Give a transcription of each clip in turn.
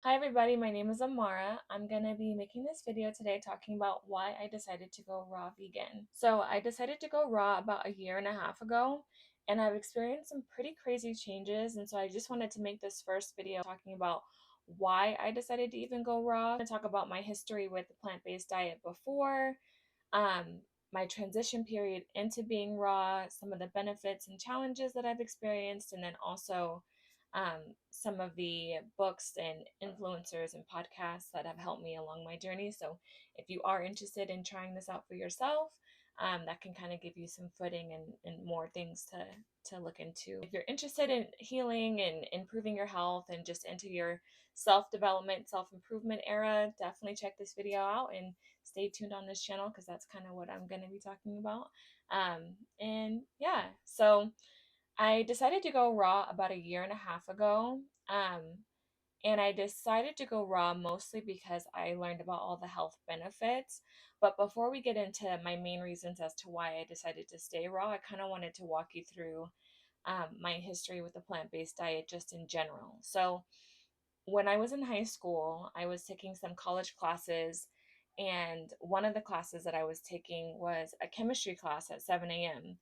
Hi everybody, my name is Amara. I'm going to be making this video today talking about why I decided to go raw vegan. So I decided to go raw about a year and a half ago, and I've experienced some pretty crazy changes, and so I just wanted to make this first video talking about why I decided to even go raw. I'm going to talk about my history with the plant-based diet before, my transition period into being raw, some of the benefits and challenges that I've experienced, and then also some of the books and influencers and podcasts that have helped me along my journey. So if you are interested in trying this out for yourself, that can kind of give you some footing and more things to look into. If you're interested in healing and improving your health and just into your self-development, self-improvement era, definitely check this video out and stay tuned on this channel because that's kind of what I'm going to be talking about. And yeah, so I decided to go raw about a year and a half ago. And I decided to go raw mostly because I learned about all the health benefits. But before we get into my main reasons as to why I decided to stay raw, I kind of wanted to walk you through my history with the plant based diet just in general. So, when I was in high school, I was taking some college classes, and one of the classes that I was taking was a chemistry class at 7 a.m.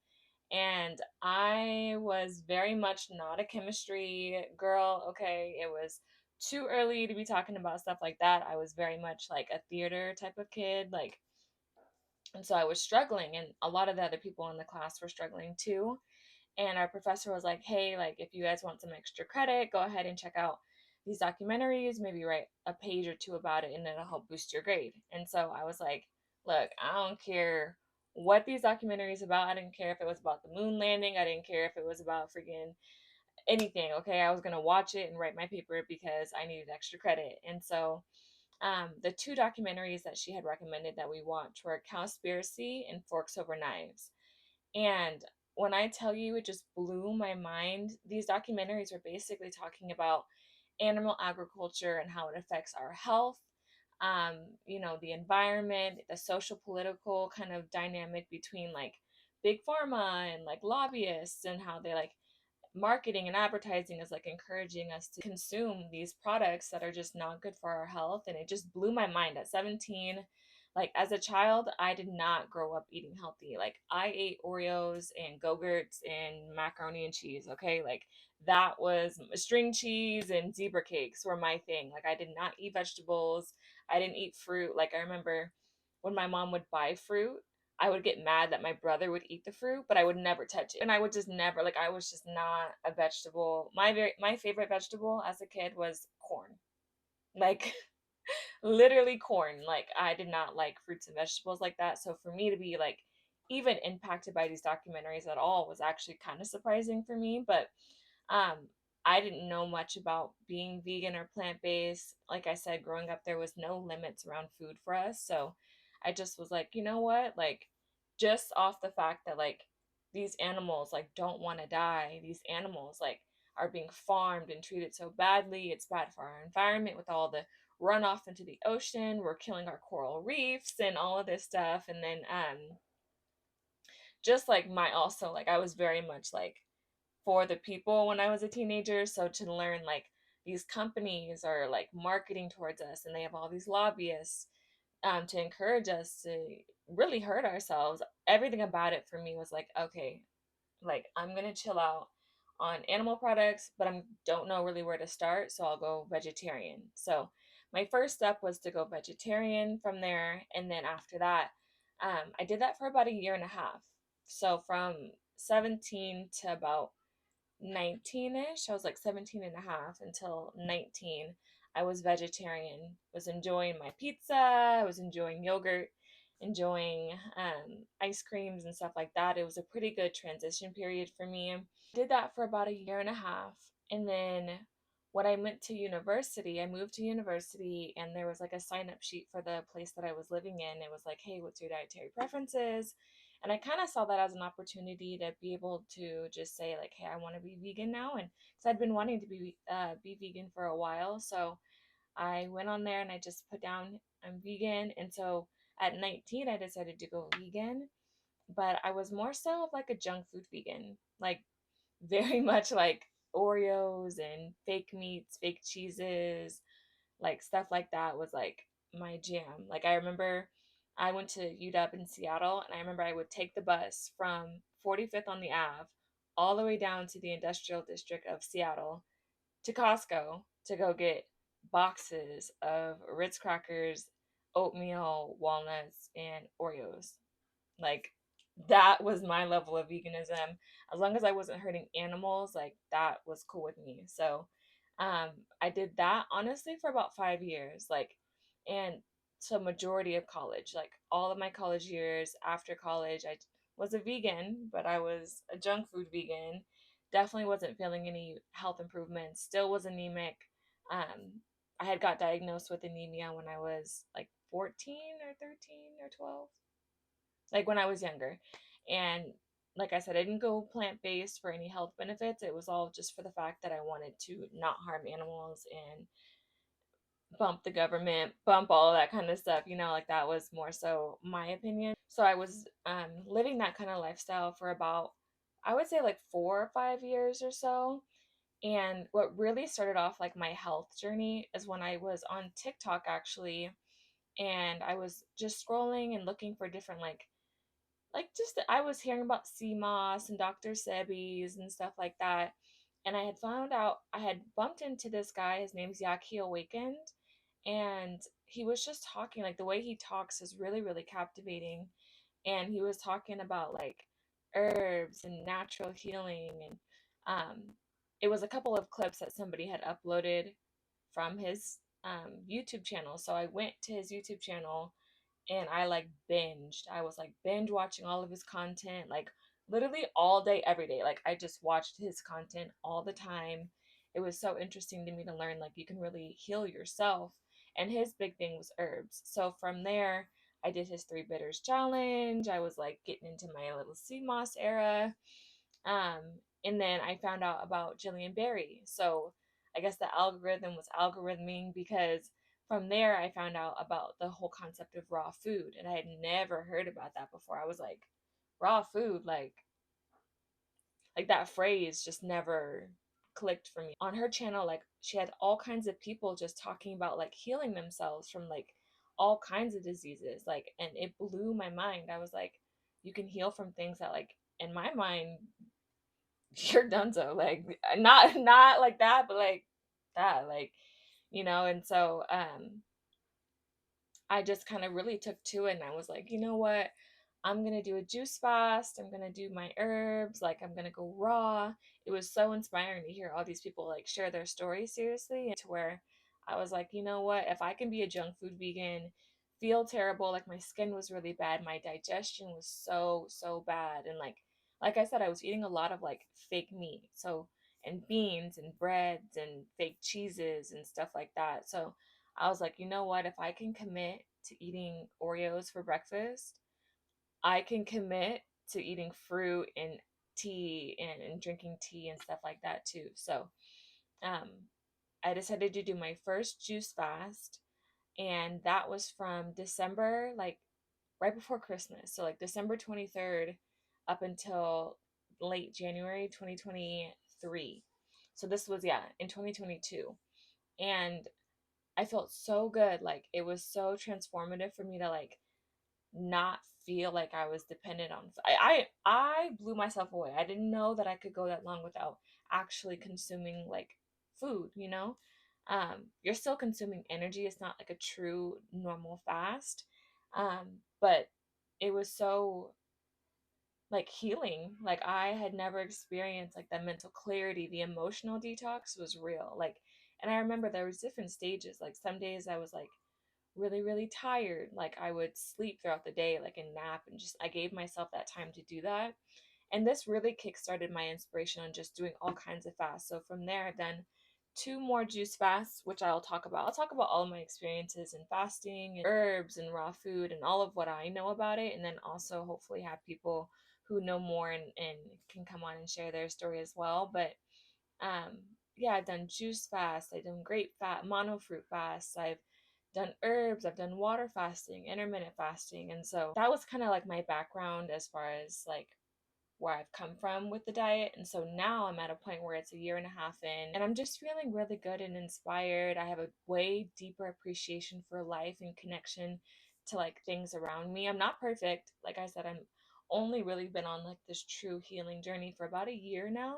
And I was very much not a chemistry girl. Okay. It was too early to be talking about stuff like that. I was very much like a theater type of kid. And so I was struggling, and a lot of the other people in the class were struggling too. And our professor was like, hey, like, if you guys want some extra credit, go ahead and check out these documentaries, maybe write a page or two about it, and it'll help boost your grade. And so I was like, look, I don't care what these documentaries about. I didn't care if it was about the moon landing. I didn't care if it was about freaking anything. Okay. I was going to watch it and write my paper because I needed extra credit. And so the two documentaries that she had recommended that we watch were Cowspiracy and Forks Over Knives. And when I tell you, it just blew my mind. These documentaries are basically talking about animal agriculture and how it affects our health, the environment, the social political kind of dynamic between like big pharma and like lobbyists, and how they like marketing and advertising is like encouraging us to consume these products that are just not good for our health. And it just blew my mind at 17. Like, as a child, I did not grow up eating healthy. Like, I ate Oreos and Go-Gurts and macaroni and cheese. Okay, like that was string cheese, and zebra cakes were my thing. Like, I did not eat vegetables. I didn't eat fruit. Like, I remember when my mom would buy fruit, I would get mad that my brother would eat the fruit, but I would never touch it. And I would just never, like, I was just not a vegetable. My favorite vegetable as a kid was corn. Like, literally corn. Like, I did not like fruits and vegetables like that. So for me to be like even impacted by these documentaries at all was actually kind of surprising for me. But um I didn't know much about being vegan or plant-based. Like I said, growing up there was no limits around food for us. So I just was like, you know what? Like, just off the fact that like these animals like don't want to die. These animals like are being farmed and treated so badly. It's bad for our environment with all the runoff into the ocean. We're killing our coral reefs and all of this stuff. And then just like my also like I was very much like for the people when I was a teenager. So to learn like these companies are like marketing towards us, and they have all these lobbyists to encourage us to really hurt ourselves. Everything about it for me was like, okay, like I'm gonna chill out on animal products, but I don't know really where to start, so I'll go vegetarian. So my first step was to go vegetarian from there, and then after that, I did that for about a year and a half. So from 17 to about 19ish, I was like 17 and a half until 19. I was vegetarian, was enjoying my pizza, I was enjoying yogurt, enjoying ice creams and stuff like that. It was a pretty good transition period for me. Did that for about a year and a half. And then when I went to university, I moved to university, and there was like a sign up sheet for the place that I was living in. It was like, hey, what's your dietary preferences? And I kind of saw that as an opportunity to be able to just say like, hey, I want to be vegan now. And because I'd been wanting to be vegan for a while. So I went on there and I just put down I'm vegan. And so at 19, I decided to go vegan, but I was more so of like a junk food vegan, like very much like Oreos and fake meats, fake cheeses, Like stuff like that was like my jam. Like I remember I went to UW in Seattle, and I remember I would take the bus from 45th on the Ave all the way down to the industrial district of Seattle to Costco to go get boxes of Ritz crackers, oatmeal, walnuts, and Oreos. Like that was my level of veganism. As long as I wasn't hurting animals, like that was cool with me. So um I did that honestly for about 5 years. Like, and so majority of college, like all of my college years after college, I was a vegan, but I was a junk food vegan. Definitely wasn't feeling any health improvements, still was anemic. I had got diagnosed with anemia when I was like 14 or 13 or 12, like when I was younger. And like I said, I didn't go plant based for any health benefits. It was all just for the fact that I wanted to not harm animals and bump the government, bump all of that kind of stuff. Like that was more so my opinion. So I was living that kind of lifestyle for about, I would say, like 4 or 5 years or so. And what really started off like my health journey is when I was on TikTok actually, and I was just scrolling and looking for different like just I was hearing about CMOS and Dr. Sebi's and stuff like that. And I had found out, I had bumped into this guy, his name's Yahki Awakened, and he was just talking, like the way he talks is really, really captivating. And he was talking about like herbs and natural healing, and um it was a couple of clips that somebody had uploaded from his YouTube channel. So I went to his YouTube channel and I like binged. I was like binge watching all of his content, like literally all day, every day. Like I just watched his content all the time. It was so interesting to me to learn like you can really heal yourself. And his big thing was herbs. So from there, I did his three bitters challenge. I was like getting into my little sea moss era. Um, and then I found out about Gillian Berry. So I guess the algorithm was algorithming, because from there I found out about the whole concept of raw food. And I had never heard about that before. I was like, raw food, like that phrase just never clicked for me. On her channel, like she had all kinds of people just talking about like healing themselves from like all kinds of diseases. Like, and it blew my mind. I was like, you can heal from things that, like, in my mind, you're done. So like not like that, but like that, like, and so I just kind of really took to it, and I was like, you know what? I'm going to do a juice fast. I'm going to do my herbs. Like, I'm going to go raw. It was so inspiring to hear all these people like share their stories seriously, and to where I was like, you know what? If I can be a junk food vegan, feel terrible, like my skin was really bad, my digestion was so, so bad. And like I said, I was eating a lot of like fake meat. So, and beans and breads and fake cheeses and stuff like that. So, I was like, you know what? If I can commit to eating Oreos for breakfast, I can commit to eating fruit and tea and drinking tea and stuff like that too. So um, I decided to do my first juice fast, and that was from December, like right before Christmas. So like December 23rd up until late January 2023. So this was, yeah, in 2022. And I felt so good. Like it was so transformative for me to like not feel like I was dependent on. I blew myself away. I didn't know that I could go that long without actually consuming like food. You're still consuming energy. It's not like a true normal fast. But it was so like healing. Like I had never experienced like that mental clarity. The emotional detox was real. Like, and I remember there was different stages. Like some days I was like really, really tired. Like I would sleep throughout the day, like a nap, and just I gave myself that time to do that. And this really kickstarted my inspiration on just doing all kinds of fasts. So from there, I've done two more juice fasts, which I'll talk about. I'll talk about all of my experiences in fasting and herbs and raw food and all of what I know about it. And then also hopefully have people who know more and can come on and share their story as well. But um, yeah, I've done juice fast, I've done grape fat, mono fruit fasts, I've done herbs, I've done water fasting, intermittent fasting. And so that was kind of like my background as far as like where I've come from with the diet. And so now I'm at a point where it's a year and a half in, and I'm just feeling really good and inspired. I have a way deeper appreciation for life and connection to like things around me. I'm not perfect. Like I said, I'm only really been on like this true healing journey for about a year now,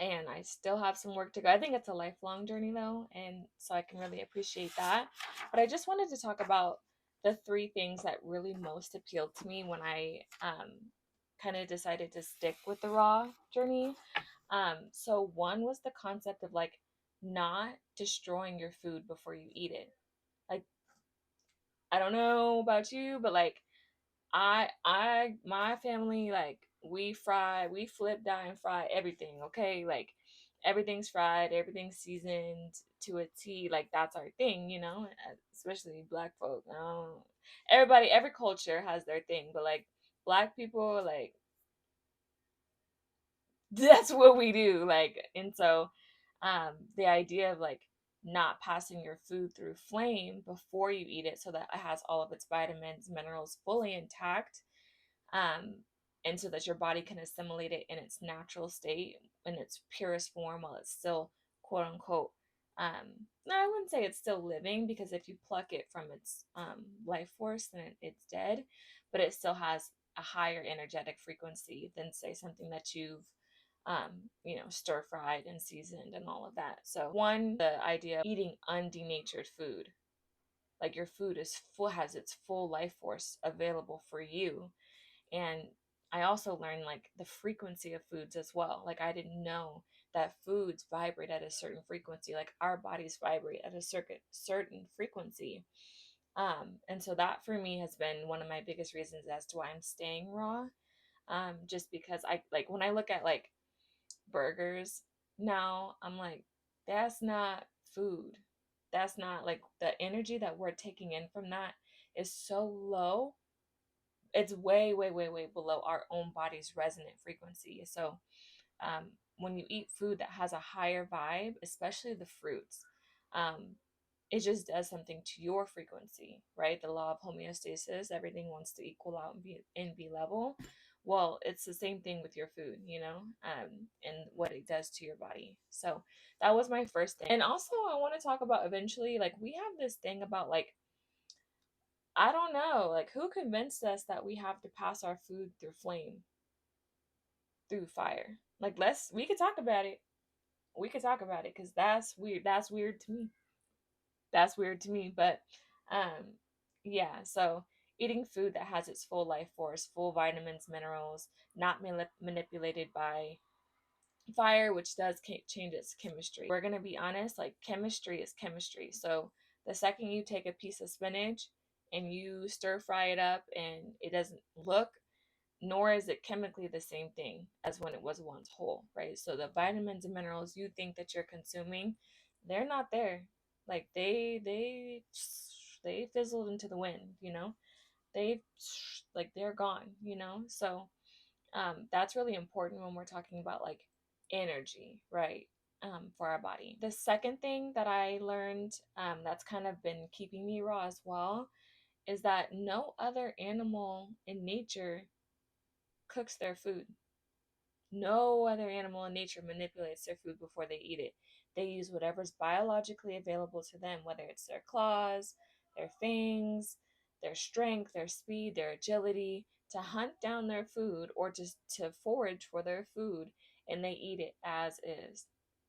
and I still have some work to go. I think it's a lifelong journey though, and so I can really appreciate that. But I just wanted to talk about the three things that really most appealed to me when I kind of decided to stick with the raw journey. So one was the concept of like not destroying your food before you eat it. Like, I don't know about you, but like my family, like we flip, dye, and fry everything. Okay, like everything's fried, everything's seasoned to a T. Like that's our thing, you know. Especially Black folk. Everybody, every culture has their thing, but like Black people, like that's what we do. Like, and so, the idea of like not passing your food through flame before you eat it, so that it has all of its vitamins, minerals fully intact, um, and so that your body can assimilate it in its natural state, in its purest form, while it's still quote unquote. No, I wouldn't say it's still living, because if you pluck it from its life force, then it's dead, but it still has a higher energetic frequency than say something that you've stir fried and seasoned and all of that. So one, the idea of eating undenatured food, like your food is full, has its full life force available for you. And I also learned like the frequency of foods as well. Like I didn't know that foods vibrate at a certain frequency. Like our bodies vibrate at a certain frequency. And so that for me has been one of my biggest reasons as to why I'm staying raw. Just because I like when I look at like burgers now, I'm like, that's not food. That's not like the energy that we're taking in from that is so low. It's way, way, way, way below our own body's resonant frequency. So when you eat food that has a higher vibe, especially the fruits, um, it just does something to your frequency, right? The law of homeostasis, everything wants to equal out and be level. Well, it's the same thing with your food, and what it does to your body. So that was my first thing. And also, I want to talk about eventually, like, we have this thing about, like, I don't know, like, who convinced us that we have to pass our food through flame, through fire? Like, we could talk about it. We could talk about it because that's weird. That's weird to me. That's weird to me. But yeah, so eating food that has its full life force, full vitamins, minerals, not manipulated by fire, which does change its chemistry. We're going to be honest, like chemistry is chemistry. So the second you take a piece of spinach and you stir fry it up and it doesn't look, nor is it chemically the same thing as when it was once whole, right? So the vitamins and minerals you think that you're consuming, they're not there. Like they fizzled into the wind, They like they're gone. So that's really important when we're talking about like energy, right? For our body. The second thing that I learned, that's kind of been keeping me raw as well, is that no other animal in nature cooks their food. No other animal in nature manipulates their food before they eat it. They use whatever's biologically available to them, whether it's their claws, their fangs, their strength, their speed, their agility, to hunt down their food or just to forage for their food, and they eat it as is.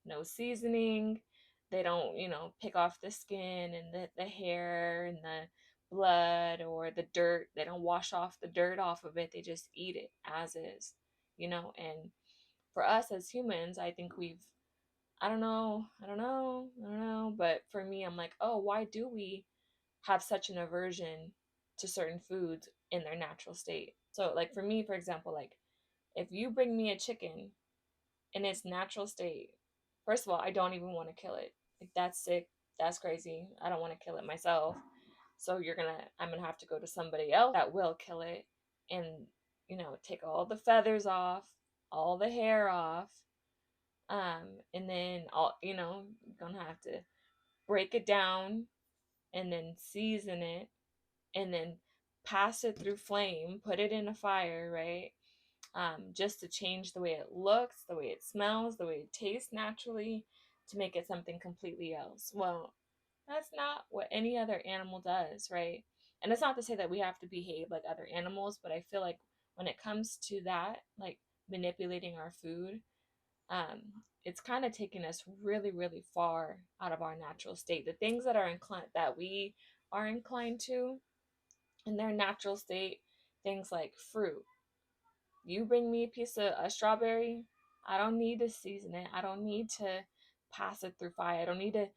No seasoning. They don't, pick off the skin and the hair and the blood or the dirt. They don't wash off the dirt off of it. They just eat it as is, and for us as humans, I think I don't know, but for me, I'm like, oh, why do we have such an aversion to certain foods in their natural state? So like for me, for example, like if you bring me a chicken in its natural state, first of all, I don't even want to kill it. Like that's sick. That's crazy. I don't want to kill it myself. So I'm gonna have to go to somebody else that will kill it and, take all the feathers off, all the hair off, and then you're gonna have to break it down and then season it and then pass it through flame, put it in a fire, right? just to change the way it looks, the way it smells, the way it tastes naturally, to make it something completely else. Well, that's not what any other animal does, right? And it's not to say that we have to behave like other animals, but I feel like when it comes to that, like manipulating our food, um, it's kind of taking us really, really far out of our natural state. The things that are inclined that we are inclined to in their natural state, things like fruit. You bring me a piece of a strawberry, I don't need to season it. I don't need to pass it through fire. I don't need to,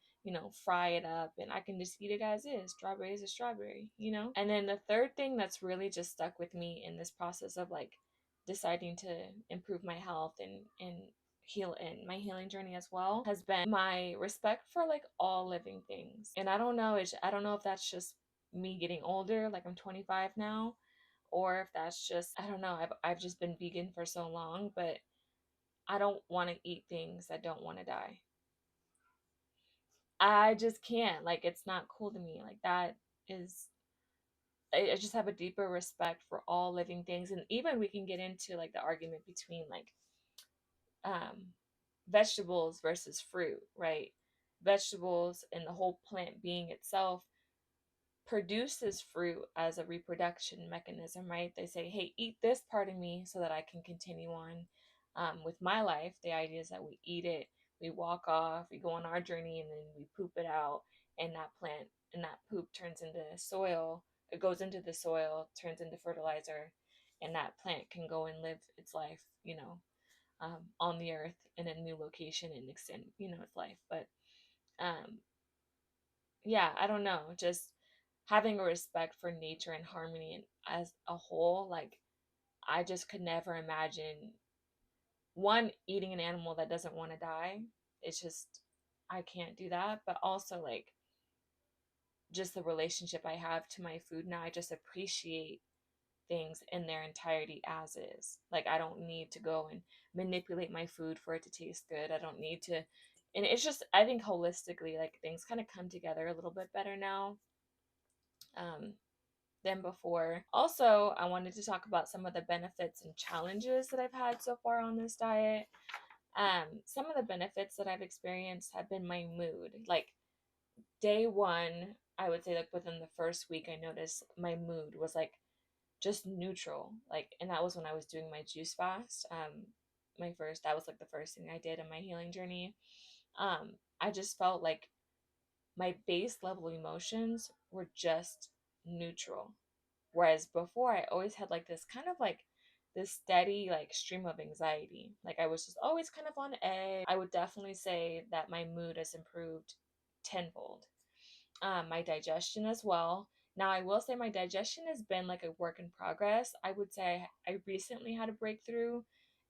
fry it up, and I can just eat it as is. Strawberry is a strawberry. And then the third thing that's really just stuck with me in this process of like deciding to improve my health and heal in my healing journey as well has been my respect for like all living things. And I don't know if that's just me getting older, like I'm 25 now, or if that's just, I don't know, I've just been vegan for so long, but I don't want to eat things that don't want to die. I just can't. Like, it's not cool to me. Like, that is, I just have a deeper respect for all living things. And even we can get into like the argument between like um vegetables versus fruit, right? Vegetables and the whole plant being itself produces fruit as a reproduction mechanism, right? They say, hey, eat this part of me so that I can continue on with my life. The idea is that we eat it, we walk off, we go on our journey, and then we poop it out, and that plant and that poop turns into soil. It goes into the soil, turns into fertilizer, and that plant can go and live its life, on the earth in a new location and extend, its life. But um, yeah, I don't know, just having a respect for nature and harmony and as a whole, like I just could never imagine one eating an animal that doesn't want to die. It's just I can't do that, but also like just the relationship I have to my food now, I just appreciate things in their entirety as is. Like I don't need to go and manipulate my food for it to taste good. I don't need to, and it's just I think holistically like things kind of come together a little bit better now. Um, than before. Also, I wanted to talk about some of the benefits and challenges that I've had so far on this diet. Some of the benefits that I've experienced have been my mood. Like day one, I would say like within the first week, I noticed my mood was like just neutral. Like, and that was when I was doing my juice fast. That was like the first thing I did in my healing journey. I just felt like my base level emotions were just neutral. Whereas before, I always had like this kind of like this steady like stream of anxiety. Like I was just always kind of on edge. I would definitely say that my mood has improved tenfold. My digestion as well. Now, I will say my digestion has been like a work in progress. I would say I recently had a breakthrough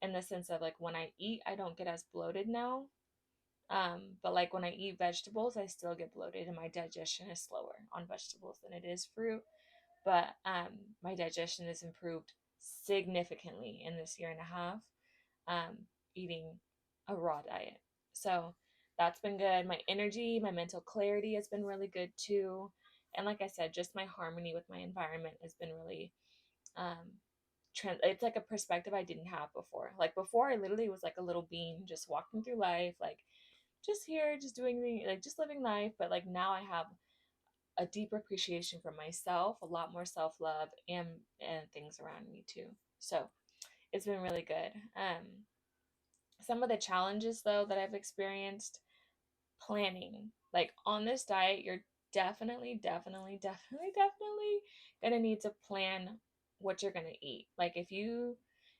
in the sense of like when I eat, I don't get as bloated now. But like when I eat vegetables, I still get bloated, and my digestion is slower on vegetables than it is fruit. But my digestion has improved significantly in this year and a half, eating a raw diet. So that's been good. My energy, my mental clarity has been really good too. And like I said, just my harmony with my environment has been really um, it's like a perspective I didn't have before. Like before, I literally was like a little bean just walking through life, like just here, just doing the like just living life. But like now I have a deeper appreciation for myself, a lot more self love, and things around me too. So it's been really good. Some of the challenges though that I've experienced, planning. Like on this diet, you're definitely gonna need to plan what you're gonna eat. Like if you,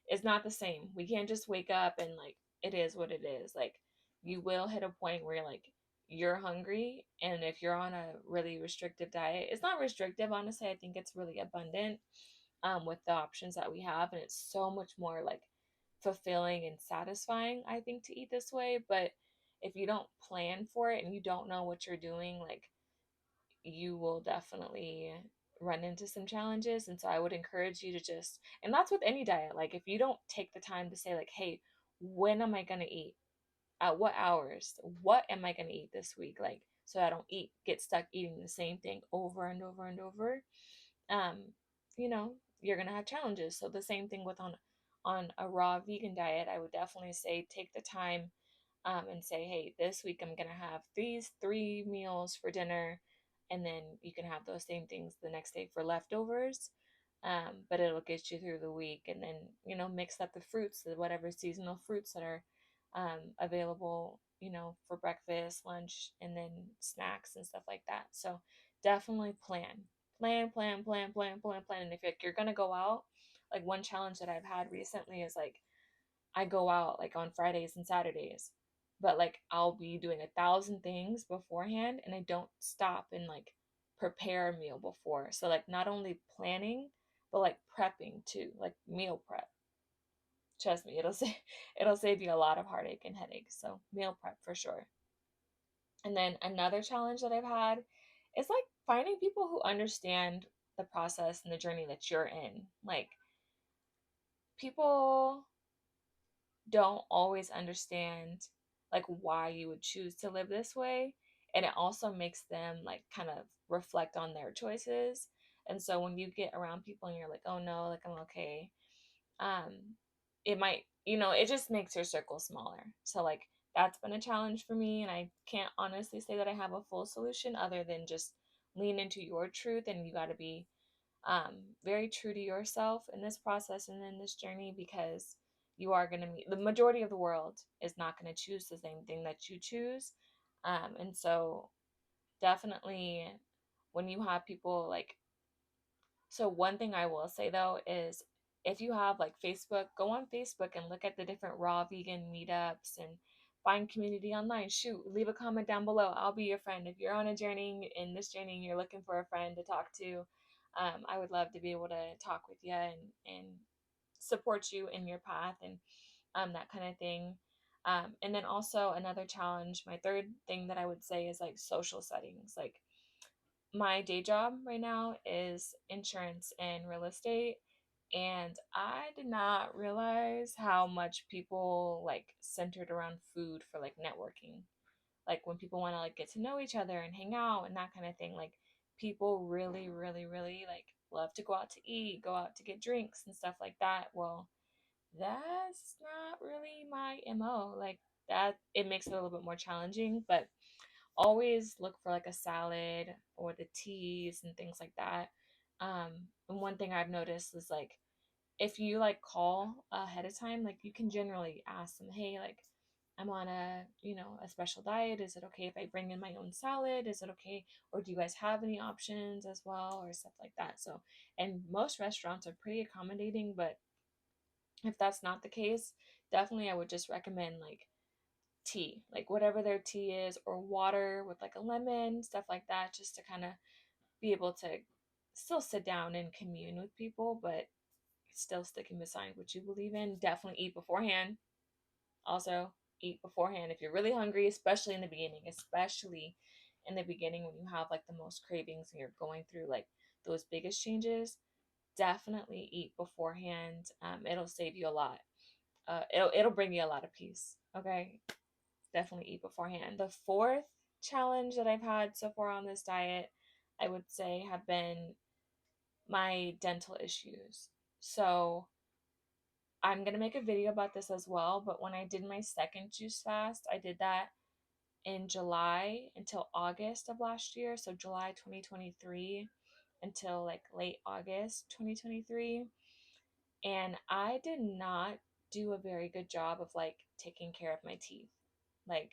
it's not the same. We can't just wake up and like it is what it is. Like you will hit a point where you're hungry, and if you're on a really restrictive diet, it's not restrictive, honestly. I think it's really abundant with the options that we have, and it's so much more like fulfilling and satisfying, I think, to eat this way. But if you don't plan for it and you don't know what you're doing, like you will definitely run into some challenges. And so I would encourage you to just, and that's with any diet, like if you don't take the time to say like, hey, when am I going to eat, at what hours, what am I going to eat this week, like so I don't get stuck eating the same thing over and over and over, um, you know, you're gonna have challenges. So the same thing with on a raw vegan diet, I would definitely say take the time and say, hey, this week I'm going to have these 3 meals for dinner. And then you can have those same things the next day for leftovers. But it'll get you through the week. And then, mix up the fruits, whatever seasonal fruits that are available, for breakfast, lunch, and then snacks and stuff like that. So definitely plan. And if you're going to go out, like one challenge that I've had recently is like, I go out like on Fridays and Saturdays, but like I'll be doing 1,000 things beforehand and I don't stop and like prepare a meal before. So like not only planning, but like prepping too, like meal prep. Trust me, it'll save you a lot of heartache and headaches. So meal prep for sure. And then another challenge that I've had is like finding people who understand the process and the journey that you're in. Like people don't always understand like why you would choose to live this way, and it also makes them like kind of reflect on their choices. And so when you get around people and you're like, oh no, like I'm okay, um it might, it just makes your circle smaller. So like that's been a challenge for me, and I can't honestly say that I have a full solution other than just lean into your truth, and you got to be um, very true to yourself in this process and in this journey, because you are going to meet the majority of the world is not going to choose the same thing that you choose. And so definitely when you have people like, so one thing I will say though is if you have like Facebook, go on Facebook and look at the different raw vegan meetups and find community online. Shoot, leave a comment down below. I'll be your friend. If you're on a journey in this journey and you're looking for a friend to talk to, I would love to be able to talk with you and support you in your path and that kind of thing. And then also another challenge, my third thing that I would say is like social settings. Like my day job right now is insurance and real estate, and I did not realize how much people like centered around food for like networking. Like when people want to like get to know each other and hang out and that kind of thing, like people really really really like love to go out to eat, go out to get drinks and stuff like that. Well, that's not really my MO. Like that, it makes it a little bit more challenging, but always look for like a salad or the teas and things like that. And one thing I've noticed is like if you like call ahead of time, like you can generally ask them, hey, like I'm on a special diet. Is it okay if I bring in my own salad? Is it okay? Or do you guys have any options as well or stuff like that? So, and most restaurants are pretty accommodating, but if that's not the case, definitely I would just recommend like tea, like whatever their tea is, or water with like a lemon, stuff like that, just to kind of be able to still sit down and commune with people, but still sticking beside what you believe in. Definitely eat beforehand. Also, eat beforehand if you're really hungry, especially in the beginning, especially in the beginning when you have like the most cravings and you're going through like those biggest changes. Definitely eat beforehand. It'll save you a lot. It'll bring you a lot of peace. Okay, definitely eat beforehand. The fourth challenge that I've had so far on this diet, I would say, have been my dental issues. So I'm going to make a video about this as well. But when I did my second juice fast, I did that in July until August of last year. So July 2023 until like late August 2023. And I did not do a very good job of like taking care of my teeth. Like,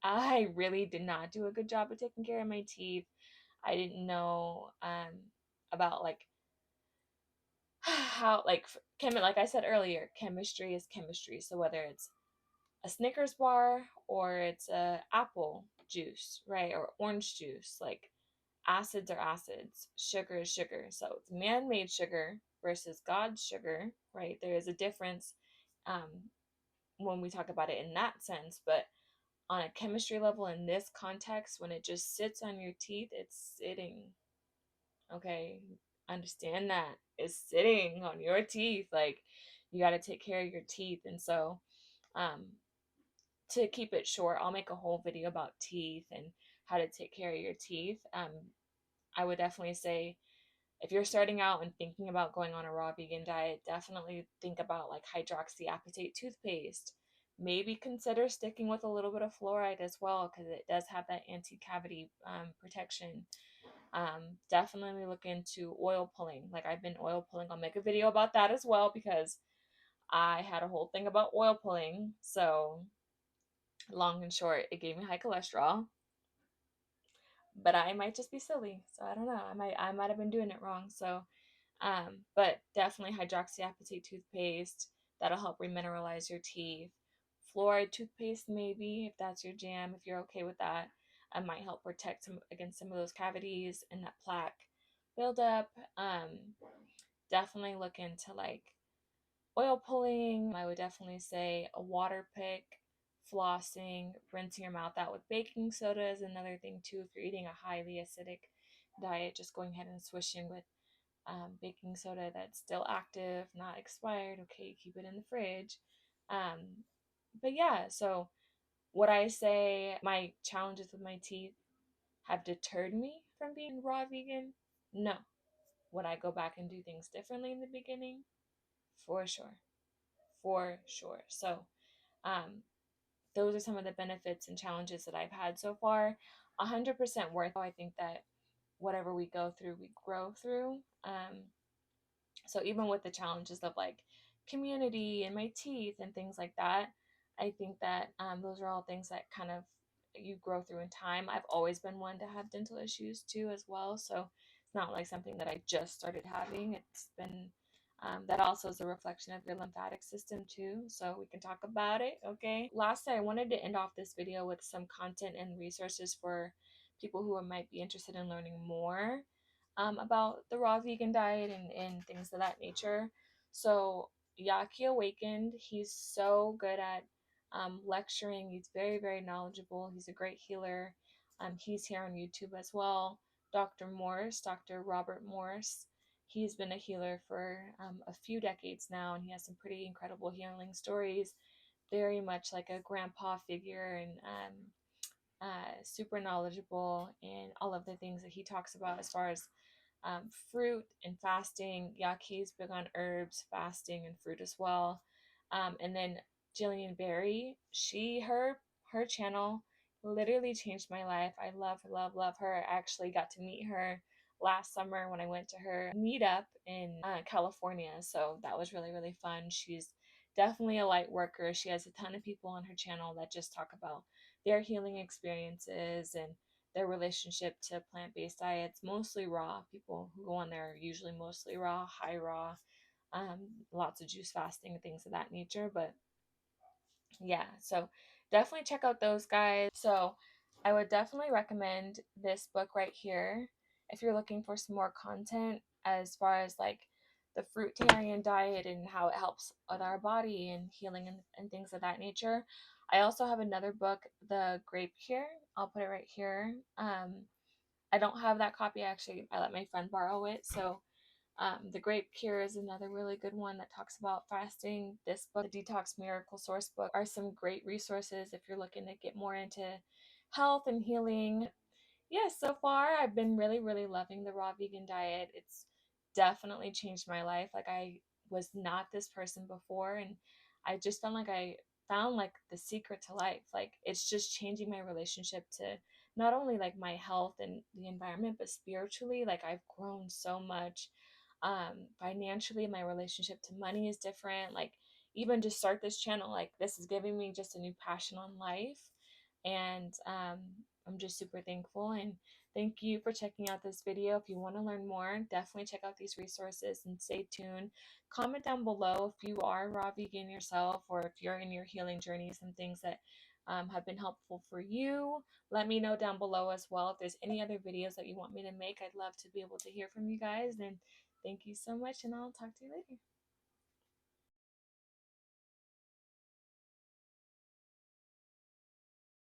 I really did not do a good job of taking care of my teeth. I didn't know about like how like like I said earlier, chemistry is chemistry. So whether it's a Snickers bar or it's a apple juice, right, or orange juice, like acids are acids, sugar is sugar. So it's man-made sugar versus God's sugar, right? There is a difference when we talk about it in that sense, but on a chemistry level in this context, when it just sits on your teeth, it's sitting. Okay, understand that it's sitting on your teeth. Like you got to take care of your teeth. And so um to keep it short, I'll make a whole video about teeth and how to take care of your teeth. I would definitely say if you're starting out and thinking about going on a raw vegan diet, definitely think about like hydroxyapatite toothpaste. Maybe consider sticking with a little bit of fluoride as well, because it does have that anti-cavity protection. Definitely look into oil pulling. Like I've been oil pulling. I'll make a video about that as well, because I had a whole thing about oil pulling. So long and short, it gave me high cholesterol, but I might just be silly. So I don't know. I might have been doing it wrong. So but definitely hydroxyapatite toothpaste. That'll help remineralize your teeth. Fluoride toothpaste, maybe, if that's your jam, if you're okay with that. It might help protect some against some of those cavities and that plaque buildup. Definitely look into like oil pulling. I would definitely say a water pick, flossing, rinsing your mouth out with baking soda is another thing too. If you're eating a highly acidic diet, just going ahead and swishing with baking soda that's still active, not expired. Okay, keep it in the fridge. But yeah, so what I say, my challenges with my teeth have deterred me from being raw vegan? No. Would I go back and do things differently in the beginning? For sure. For sure. So, um, those are some of the benefits and challenges that I've had so far. 100% worth. I think that whatever we go through, we grow through. So even with the challenges of like community and my teeth and things like that, I think that those are all things that kind of you grow through in time. I've always been one to have dental issues too as well, so it's not like something that I just started having. It's been that also is a reflection of your lymphatic system too, so we can talk about it. Okay, lastly, I wanted to end off this video with some content and resources for people who might be interested in learning more about the raw vegan diet and things of that nature. So Yahki Awakened, he's so good at lecturing. He's very, very knowledgeable. He's a great healer. He's here on YouTube as well. Dr. Morse, Dr. Robert Morse, he's been a healer for a few decades now, and he has some pretty incredible healing stories. Very much like a grandpa figure, and super knowledgeable in all of the things that he talks about as far as fruit and fasting. Yaki's big on herbs, fasting, and fruit as well. And then Gillian Berry, her channel literally changed my life. I love her. I actually got to meet her last summer when I went to her meetup in California. So that was really, really fun. She's definitely a light worker. She has a ton of people on her channel that just talk about their healing experiences and their relationship to plant-based diets, mostly raw. People who go on there are usually mostly raw, high raw, lots of juice fasting and things of that nature. But yeah, so definitely check out those guys. So I would definitely recommend this book right here if you're looking for some more content as far as like the fruitarian diet and how it helps with our body and healing and things of that nature. I also have another book, The Grape Cure. I'll put it right here. I don't have that copy actually. I let my friend borrow it. So the Grape Cure is another really good one that talks about fasting. This book, the Detox Miracle Sourcebook, are some great resources if you're looking to get more into health and healing. Yes, so far I've been really, really loving the raw vegan diet. It's definitely changed my life. Like I was not this person before, and I just felt like I found like the secret to life. Like it's just changing my relationship to not only like my health and the environment, but spiritually. Like I've grown so much. Financially, my relationship to money is different. Like even just start this channel, like this is giving me just a new passion on life, and I'm just super thankful. And thank you for checking out this video. If you want to learn more, definitely check out these resources and stay tuned. Comment down below if you are raw vegan yourself, or if you're in your healing journey, some things that have been helpful for you. Let me know down below as well if there's any other videos that you want me to make. I'd love to be able to hear from you guys. And thank you so much, and I'll talk to you later.